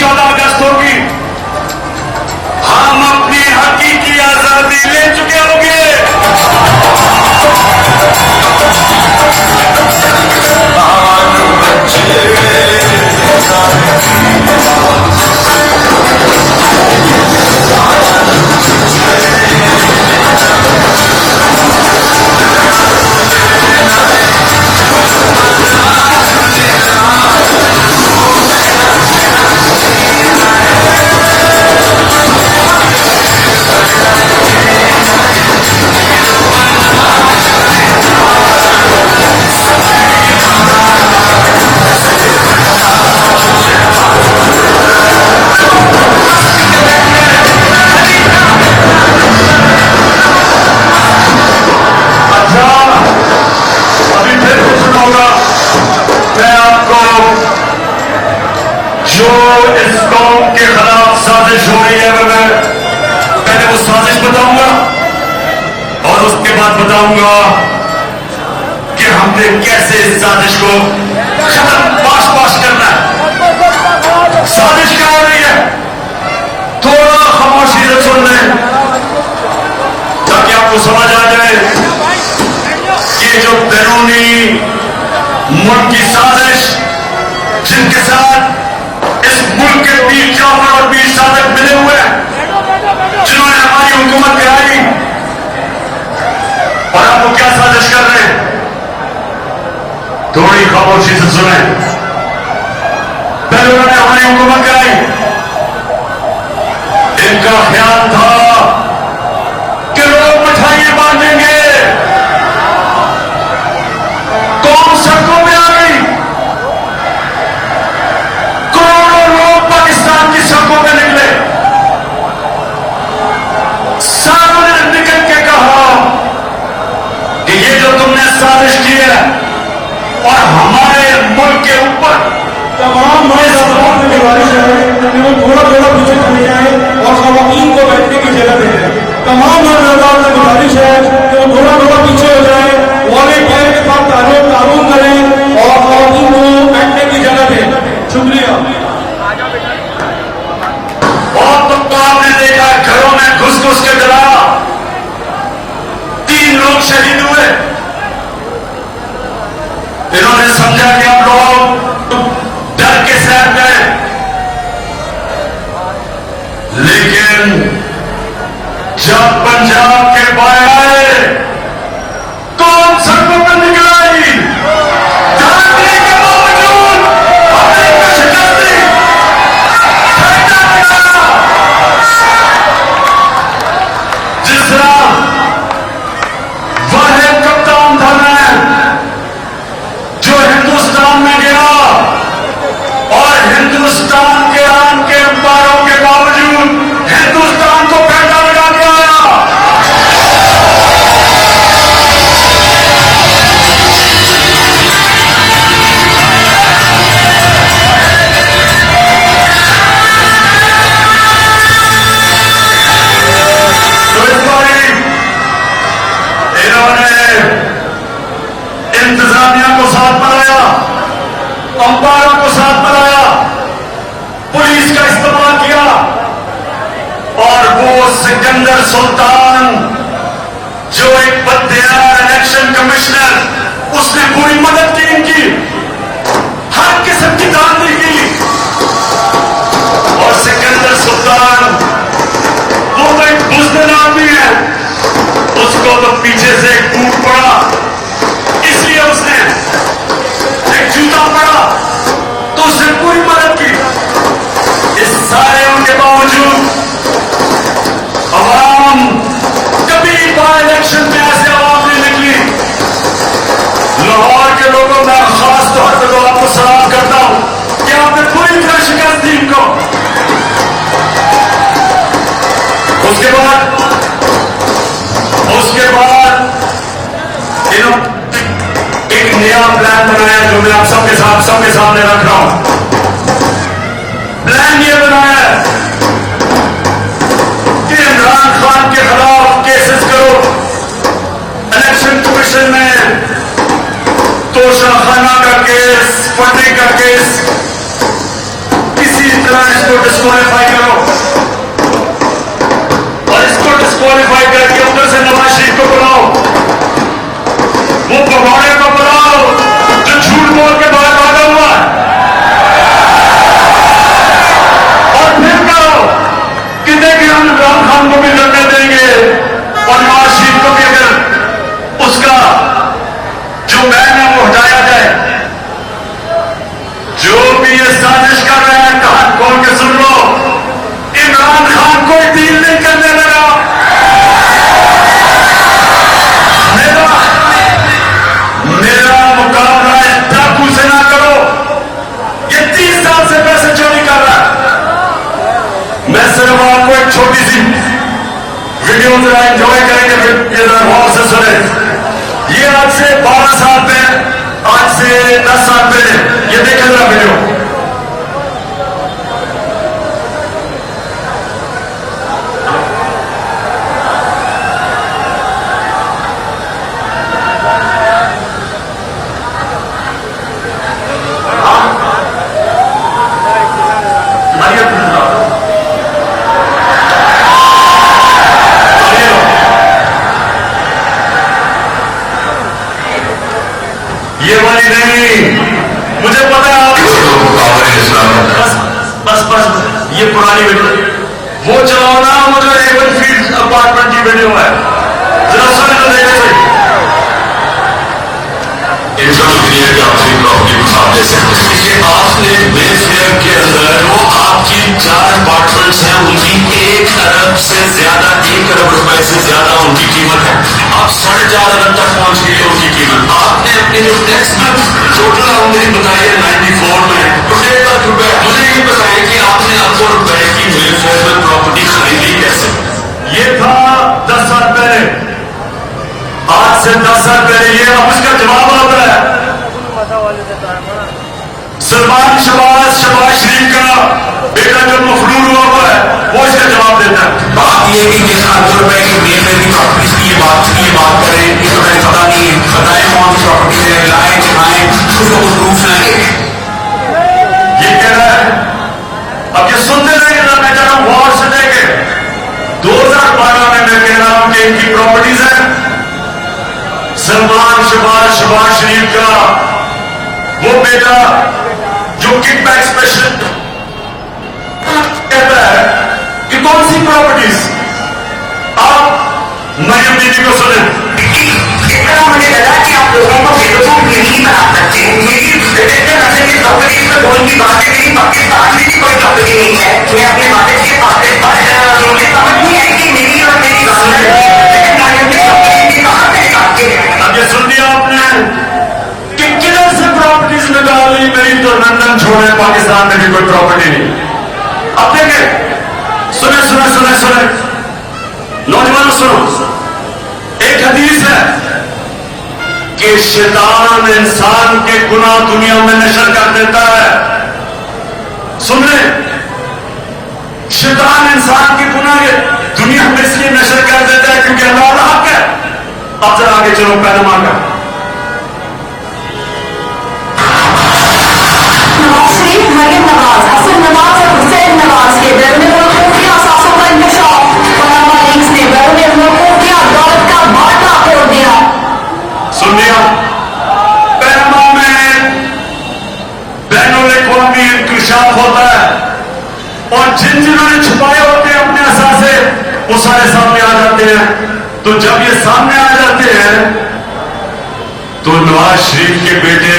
14 अगस्त होगी, हम अपनी हकीकी आजादी ले चुके होंगे। जो इस कौम के खिलाफ साजिश हो रही है, मैं पहले वो साजिश बताऊंगा और उसके बाद बताऊंगा कि हमने कैसे इस साजिश को खत्म पाश करना है। साजिश क्या हो रही है, थोड़ा खामोशी से सुन लें ताकि आपको समझ आ जाए कि जो बैरूनी मुल्क की साजिश जिनके साथ इस मुल्क के 20 जाफर और 20 सादक मिले हुए हैं, जिन्होंने हमारी हुकूमत गिराई, और आप वो क्या साजिश कर रहे हैं, थोड़ी खामोशी से सुने। पहले उन्होंने हमारी हुकूमत गिराई, इनका ख्याल था कि लोग मिठाइयां बांटेंगे, कौम सड़कों में आ गई, की सड़कों पे निकले, सामने निकल के कहा कि ये जो तुमने साजिश की है और हमारे मुल्क के ऊपर तमाम गुजारिश है कि वो थोड़ा थोड़ा पीछे चले जाए और खवातीन को बैठने की जगह दे दें। तमाम नौजवान से गुजारिश है कि वो थोड़ा थोड़ा पीछे हो जाए, वाले पैर के साथ तारुन करें और खवातीन को बैठने की जगह दें। शुक्रिया। आपने देखा घरों में घुस के डरा, 3 लोग शहीद हुए। इन्होंने समझा कि हम लोग डर के सहम गए, लेकिन जब पंजाब के बाहर आए, कौन सड़कों पर निकल आई, जानने के बावजूद हमने शिकस्त दी। जिस तरह वाहिद कप्तान था मैं, जो हिंदुस्तान में गिरा और हिंदुस्तान के आन के अंपायरों के बावजूद हिंदुस्तान को फेंटा लगा के आया। इंतजामिया को साथ बनाया, अंपायरों को साथ बनाया, पुलिस का इस्तेमाल किया, और वो सिकंदर सुल्तान जो एक बदयार इलेक्शन कमिश्नर, उसने पूरी मदद की, इनकी हर किस्म की दानगी की। और सिकंदर सुल्तान वो तो एक बुज़दिल आदमी है, उसको तो पीछे से एक टूट पड़ा, इसलिए उसने एक जूता पड़ा तो उसने पूरी मदद की। इस सारे उनके बावजूद अवाम कभी बाय इलेक्शन में ऐसे अवाम नहीं निकली। लाहौर के लोगों में खास तौर पर तो आपको सलाम करता हूं कि आपने पूरी तरह शिकस्त दी इनको। उसके बाद एक नया प्लान बनाया जो मैं आप सबके सामने रख रहा हूं। प्लान ये बनाया कि इमरान खान के खिलाफ केसेस करो, इलेक्शन कमीशन में तोशाखाना का केस, फंडिंग का केस, किसी जरा इसको डिस्क्वालीफाई करो और इसको डिस्क्वालीफाई करके उधर से नवाज शरीफ को बुलाओ, वो भगवाने को बुलाओ जो झूठ बोल के बाहर भागा हुआ है, और फिर कहो कि देखिए हम इमरान खान को भी लड़ने देंगे और नवाज शरीफ को भी अगर उसका जो बैन है वो हटाया जाए। जो भी ये साजिश कर रहे हैं कान खोल के सुन लो, इमरान खान कोई डील नहीं करने लगा। मेरा मुकाबला इस डाकू से ना करो, ये 30 साल से पैसे चोरी कर रहा है। मैं सिर्फ आपको एक छोटी सी वीडियो जरा एंजॉय करेंगे, फिर ये जरा गौर से सुने। ये आज से 12 साल पहले, आज से 10 साल पहले, ये देखें जरा वीडियो। ये वाली नहीं, मुझे पता है आप बस बस ये पुरानी वीडियो वो चलाओ ना, मुझे एवन फील्ड अपार्टमेंट की वीडियो है, जरा सुन लो, देखो सही। इंफ्रास्ट्रक्चर की आपकी प्रॉपर्टी को सामने से आपने मेफेयर के अंदर वो आपकी 4 अपार्टमेंट्स हैं, उनकी 1 अरब से ज्यादा, 1 अरब रुपए से ज्यादा उनकी कीमत है। आप 4.5 अरब तक पहुंच गई है उनकी कीमत। आपने अपनी जो टैक्स में टोटल आमदनी बताई है 94 में, तो 1.5 लाख रुपए। मुझे ये बताइए कि आपने अरबों रुपए की मेफेयर में प्रॉपर्टी खरीदी कैसे? ये था 10 साल पहले, आज से 10 साल पहले। ये अब उसका जवाब आता है सलमान शहबाज शरीफ का बेटा जो मफलूल हुआ हुआ है, वो इसका जवाब देता है। बात ये कि जिस अरबों रुपए की मेफेयर की प्रॉपर्टीज की ये बात करें, ये तो मैंने पता नहीं बताए कौन सी प्रॉपर्टी है, लाए दिखाएं, उसको प्रूफ लाए, ये कह रहा है। अब ये सुनते रहेंगे ना, मैं चाह रहा हूं गौर से देखें। 2012 में मैं कह रहा हूं कि इनकी प्रॉपर्टीज है, सलमान शहबाज शरीफ का वो बेटा जो किकबैक स्पेशल कहता है कि कौन सी प्रॉपर्टीज। आप मरियम बीबी को सुने। इतना मुझे लगा कि आप लोगों को बेवकूफ नहीं बना सकते। मेरी प्रॉपर्टीज में बोल की बात है, मेरी पाकिस्तान में भी कोई प्रॉपर्टी नहीं है। मैं अपने वाले के पाकिस्तान मुझे समझ नहीं आई कि मेरी और मेरी अब ये सुन लिया आपने कि किधर से प्रॉपर्टीज निकाली, मेरी तो लंदन छोड़े, पाकिस्तान में भी कोई प्रॉपर्टी नहीं। अब देखे, सुने सुने सुने सुने नौजवानों सुनो, एक हदीस है कि शैतान इंसान के गुनाह दुनिया में नशर कर देता है। सुन ले, शैतान इंसान के गुनाह दुनिया में इसलिए नशर कर देता है क्योंकि अल्लाह का हक है। अब जरा आगे चलो, पैनमा का मरियम नवाज, हसन नवाज और हुसैन नवाज के बैरून मुल्क खुफिया असासों का इंकशाफ, पनामा लीग्स ने बैरून मुल्क खुफिया दौलत का बाटा तोड़ दिया। सुन लिया, पैनमा में बैनुल अक़वामी इंकशाफ होता है और जिन्होंने छुपाए होते हैं अपने असासे, वो सारे सामने आ जाते हैं। तो जब ये सामने आ जाते हैं तो नवाज शरीफ के बेटे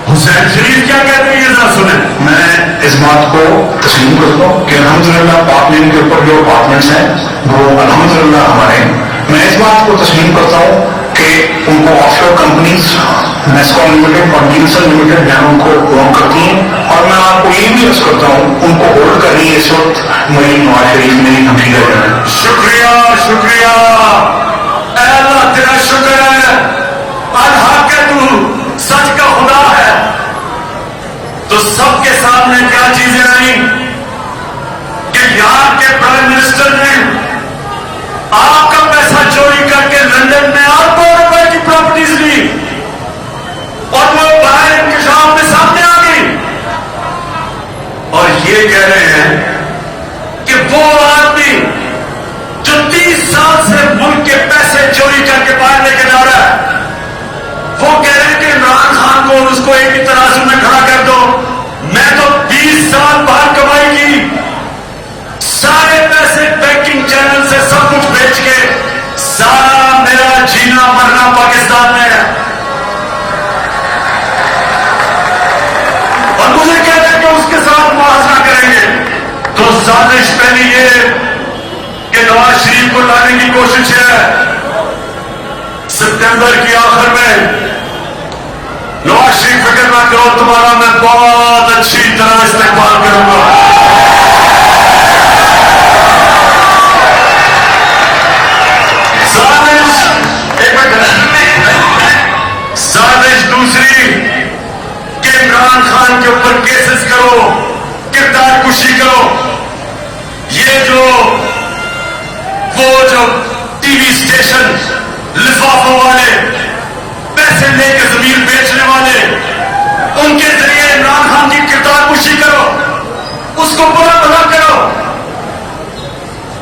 हुसैन शरीफ क्या कहते हैं, ये जरा सुने। मैं इस बात को तस्लीम करता हूँ कि अल्हम्दुलिल्लाह पाक नीम के ऊपर जो अपार्टमेंट्स हैं वो अल्हम्दुलिल्लाह हमारे। मैं इस बात को तस्लीम करता हूँ कि उनको ऑफशोर कंपनीज नेस्कॉम लिमिटेड और नीलसन लिमिटेड जो उनको ओन करती हैं, और मैं आपको ये भी अर्ज करता हूँ उनको होल्ड कर रही है इस वक्त मरीम नवाज शरीफ मेरी हकीकत है। शुक्रिया शुक्रिया, अल्लाह तेरा शुक्र है, अल्लाह के तू सच का खुदा है। तो सबके सामने क्या चीजें आई कि यहाँ के प्राइम मिनिस्टर ने आपका पैसा चोरी करके लंदन में अरबों रुपए की प्रॉपर्टीज ली और वो बाहर इंकशाफ में सामने आ गई। और یہ کہہ رہے ہیں کہ وہ آدمی جو 30 سال سے ملک کے پیسے چوری کر کے باہر لے کے جا رہا ہے، وہ کہہ رہے ہیں کہ عمران خان کو اور اس کو ایک ہی ترازو میں کھڑا کر دو. میں تو 20 سال باہر کمائی کی، سارے پیسے بینکنگ چینل سے سب کچھ بیچ کے سارا میرا جینا مرنا پاکستان میں ہے، اور مجھے کہتے ہیں کہ اس کے ساتھ موازنہ کریں گے. تو سازش پہلی یہ کہ نواز شریف کو لانے کی کوشش ہے. ستمبر کی آخر میں نواز شریف فکر نہ کرو، تمہارا میں بہت اچھی طرح استقبال کروں گا. سازش دوسری کہ عمران خان کے اوپر کیسز کرو، کردار کشی کرو. یہ وہ جو ٹی وی اسٹیشن لفافوں والے، پیسے لے کے زمین بیچنے والے، ان کے ذریعے عمران خان کی کردار کشی کرو، اس کو برا بھلا کرو،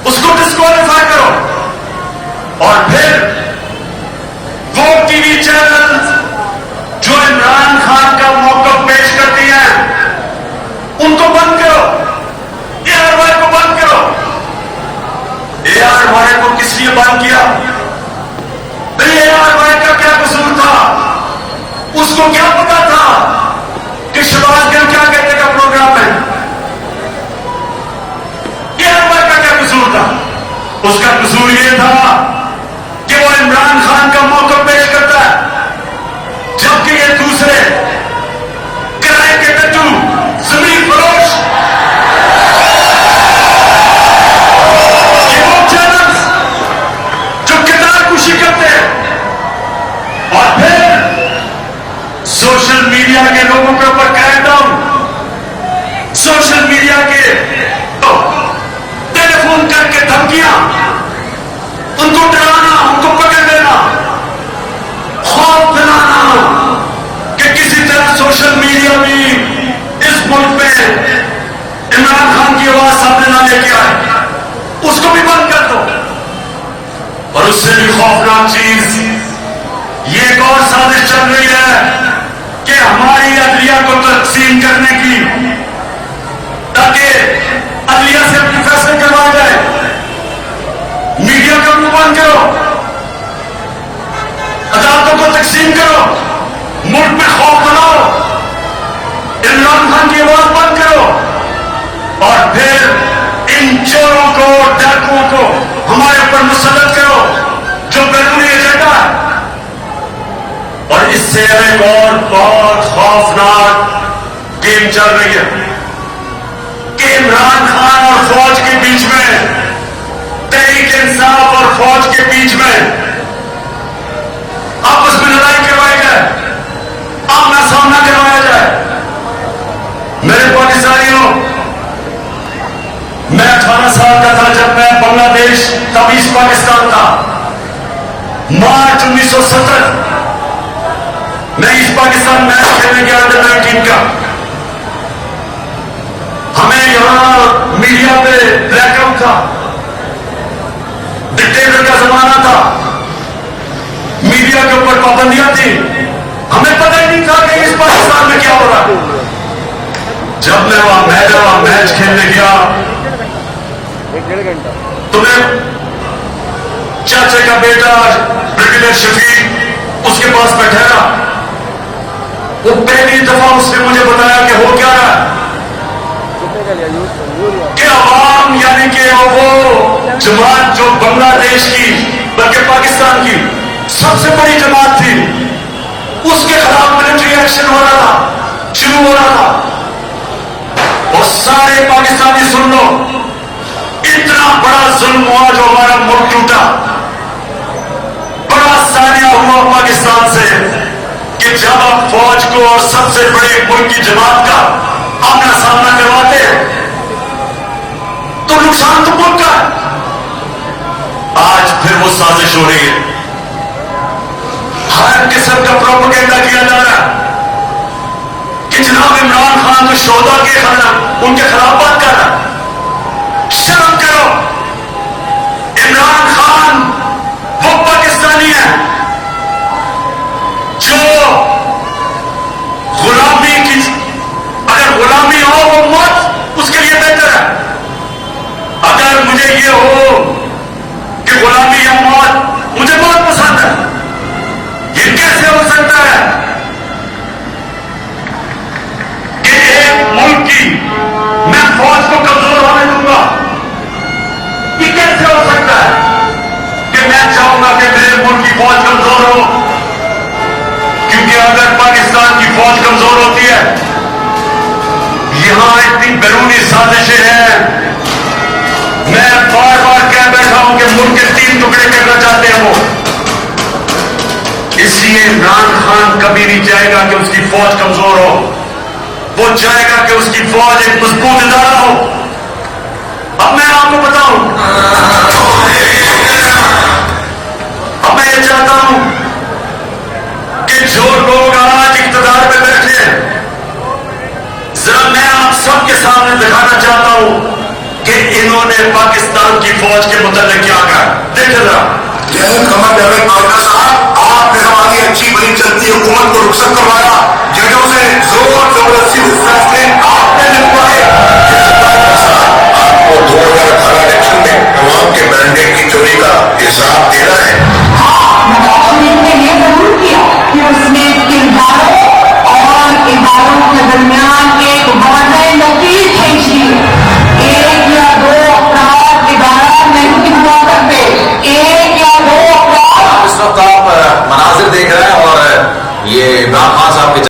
اس کو ڈسکوالیفائی کرو، اور پھر وہ ٹی وی چینل جو عمران خان کا موقف پیش کرتی ہیں ان کو بند کرو. اے آر وائی کو بند کرو. اے آر وائی کو کس لیے بند کیا؟ اے آر وائی کا کیا قصور تھا؟ اس کو کیا پتا تھا کہ شہباز گل کیا کہنے کا پروگرام ہے؟ اے آر وائی کا کیا قصور تھا؟ اس کا قصور یہ تھا کہ وہ عمران خان کا موقف پیش کرتا ہے، جبکہ یہ دوسرے کرائے کے ٹٹو زمین فروش، یہ وہ چینلز جو کردار کشی کرتے ہیں، اور پھر سوشل میڈیا کے لوگوں کے اوپر کریک ڈاؤن، سوشل میڈیا کے ٹیلی فون کر کے دھمکیاں، ان کو ڈرانا، ان کو پکڑ لینا، خوف دلانا کہ کسی طرح سوشل میڈیا بھی اس ملک میں عمران خان کی آواز سامنے نہ لے کے آئے، اس کو بھی بند کر دو. اور اس سے بھی خوفناک چیز یہ ایک اور سازش چل رہی ہے کہ ہماری عدلیہ کو تقسیم کرنے کی، تاکہ عدلیہ سے اپنے فیصلے کروائے جائے. میڈیا کا منہ بند کرو، عدالتوں کو تقسیم کرو، ملک میں خوف بناؤ، عمران خان کی آواز بند کرو، اور پھر ان چوروں کو، ڈاکوؤں کو ہمارے اوپر مسلط کرو جو بیرونی ایجنڈا ہے. اور اس سے ایک اور بہت خوفناک گیم چل رہی ہے کہ عمران خان اور فوج کے بیچ میں، تحریک انصاف اور فوج کے بیچ میں آپس میں لڑائی کروائی جائے، آمنا سامنا کروایا جائے. میرے پاکستانیوں، میں 18 سال کا تھا جب میں بنگلہ دیش تب ایسٹ پاکستان تھا. مارچ 1970 میں ایسٹ پاکستان میچ کھیلنے گیا انڈر 19 کا. ہمیں یہاں میڈیا پہ بلیک آؤٹ تھا، ڈکٹیٹر کا زمانہ تھا، میڈیا کے اوپر پابندیاں تھیں، ہمیں پتہ ہی نہیں تھا کہ اس پاکستان میں کیا ہو رہا ہے. جب میں وہاں میچ کھیلنے گیا تو میں چاچے کا بیٹا بریگیڈیئر شفیق اس کے پاس بیٹھا رہا. وہ پہلی دفعہ اس نے مجھے بتایا کہ ہو کیا رہا ہے، کہ عوام یعنی کہ وہ جماعت جو بنگلہ دیش کی بلکہ پاکستان کی سب سے بڑی جماعت تھی، اس کے خلاف ملٹری ایکشن ہو رہا تھا، شروع ہو رہا تھا. اور سارے پاکستانی سن لو، اتنا بڑا ظلم ہوا جو ہمارا ملک ٹوٹا، بڑا سانیہ ہوا پاکستان سے کہ جب آپ فوج کو اور سب سے بڑے ملک کی جماعت کا آمنا سامنا کرواتے تو نقصان تو ملک کا. آج پھر وہ سازش ہو رہی ہے، ہر قسم کا پروپیگنڈا کیا جا رہا ہے کہ कि जनाब इमरान खान तो शोधा के खिलाफ उनके खिलाफ बात कर रहा है। शर्म करो। इमरान खान वो पाकिस्तानी है जो गुलामी की, अगर गुलामी हो वो मौत उसके लिए बेहतर है। अगर मुझे ये हो कि गुलामी या मौत, मुझे बहुत पसंद है। ये कैसे हो सकता है कि एक मुल्क की मैं फौज को कमजोर होने दूंगा? ये कैसे हो सकता है कि मैं चाहूंगा कि मेरे मुल्क की फौज कमजोर हो? क्योंकि अगर पाकिस्तान की फौज कमजोर होती है, यहां इतनी बैरूनी साजिशें हैं। मैं बार बार कह बैठा हूं कि मुल्क के 3 टुकड़े करना चाहते हैं वो। इसलिए इमरान खान कभी नहीं चाहेगा कि उसकी फौज कमजोर हो। वो चाहेगा कि उसकी फौज एक मजबूत इदारा हो। अब मैं आपको बताऊं, अब मैं ये चाहता हूं कि जो लोग आज इख्तिदार पे बैठे हैं, जरा मैं आप सबके सामने दिखाना चाहता हूं कि इन्होंने पाकिस्तान की फौज के मुताबिक क्या कहा। देखिए जरा। जैसे कमर जावेद बाजवा साहब, आपने हमारी अच्छी बड़ी चलती हुकूमत को रुखसत करवाया, जजों से जोर जबरदस्ती फैसले आपने लिखवाए। आपको 2018 इलेक्शन में अवाम के मैंडेट की चोरी का हिसाब देना है। नवाज शरीफ ने यह जरूर किया कि उसने किरदारों और इदारों के दरमियान एक वाज़ेह लकीर खींच दी। एक या दो अफराद इदारा नहीं हुआ करते, एक या दो अफराद। इस वक्त आप मनाजिर देख रहे हैं और ये इमरान खान साहब के